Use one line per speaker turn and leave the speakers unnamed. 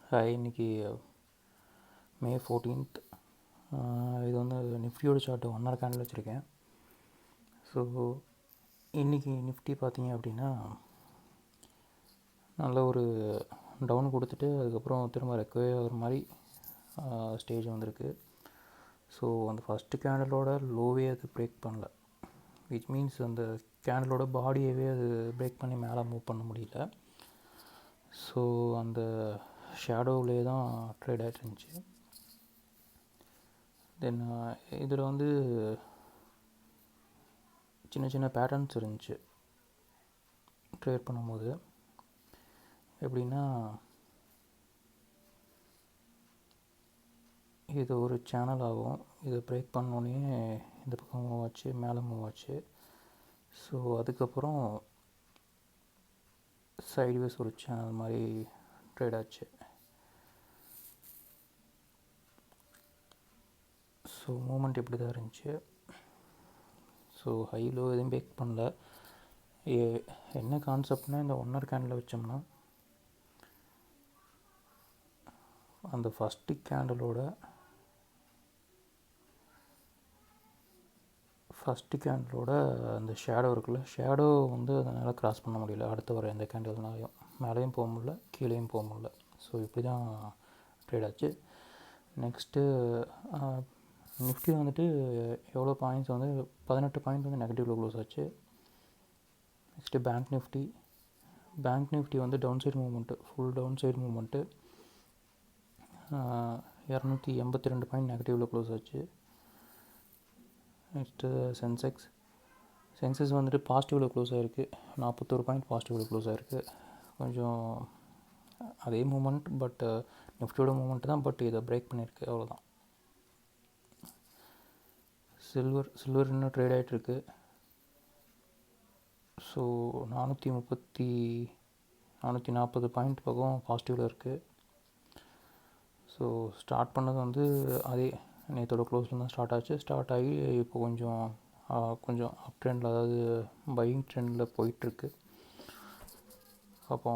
Hi, இன்றைக்கி மே 14th. இது வந்து நிஃப்டியோட சார்ட்டு 1 hour கேண்டில் வச்சுருக்கேன். ஸோ இன்றைக்கி நிஃப்டி பார்த்தீங்க அப்படின்னா நல்ல ஒரு டவுன் கொடுத்துட்டு அதுக்கப்புறம் திரும்ப ரெக்கவரி ஆகிற மாதிரி ஸ்டேஜ் வந்திருக்கு. ஸோ அந்த ஃபஸ்ட்டு கேண்டலோட லோவே அது பிரேக் பண்ணல, விச் மீன்ஸ் அந்த கேண்டலோட பாடியவே அது பிரேக் பண்ணி மேலே மூவ் பண்ண முடியல. ஸோ அந்த ஷேடோவிலே தான் ட்ரேட் ஆகிட்டு இருந்துச்சு. தென் இதில் வந்து சின்ன சின்ன பேட்டர்ன்ஸ் இருந்துச்சு ட்ரேட் பண்ணும்போது. எப்படின்னா, இது ஒரு சேனல் ஆகும், இதை பிரேக் பண்ணோன்னே இந்த பக்கம் மூவ் ஆச்சு, மேலே மூவ் ஆச்சு. ஸோ அதுக்கப்புறம் சைட்வேஸ் ஒரு சேனல் மாதிரி ட்ரேட் ஆச்சு. ஸோ மூமெண்ட் இப்படி தான் இருந்துச்சு. ஸோ ஹை லோ எதுவும் பிரேக் பண்ணல. என்ன கான்செப்ட்னால், இந்த 1 hour கேண்டில் வச்சோம்னா அந்த ஃபஸ்ட்டு கேண்டலோட அந்த ஷேடோ இருக்குல்ல, ஷேடோ வந்து அதனால் க்ராஸ் பண்ண முடியல. அடுத்து வர எந்த கேண்டில்னாலையும் மேலேயும் போக முடியல, கீழேயும் போக முடியல. ஸோ இப்படி தான் ட்ரேட் ஆச்சு. நெக்ஸ்ட்டு நிஃப்டி வந்துட்டு எவ்வளோ பாயிண்ட்ஸ் வந்து 18 பாயிண்ட் வந்து நெகட்டிவில் க்ளோஸ் ஆச்சு. நெக்ஸ்ட்டு பேங்க் நிஃப்டி வந்து down side movement, full down side movement, 282 point நெகட்டிவில் க்ளோஸ் ஆச்சு. நெக்ஸ்ட்டு சென்செக்ஸ் வந்துட்டு பாசிட்டிவில் க்ளோஸ் ஆகிருக்கு, 41 பாயிண்ட் பாசிட்டிவில் க்ளோஸ் ஆகிருக்கு. கொஞ்சம் அதே மூமெண்ட், பட் நிஃப்டியோட மூமெண்ட் தான், பட் இதை பிரேக் பண்ணியிருக்கு, அவ்வளோதான். சில்வர் இன்னும் ட்ரேட் ஆகிட்டுருக்கு. ஸோ 440 பாயிண்ட் பக்கம் பாசிட்டிவில் இருக்குது. ஸோ ஸ்டார்ட் பண்ணது வந்து அதே நேற்றோட க்ளோஸில் தான் ஸ்டார்ட் ஆகி இப்போ கொஞ்சம் அப் ட்ரெண்டில், அதாவது பையிங் ட்ரெண்டில் போயிட்டுருக்கு. அப்போ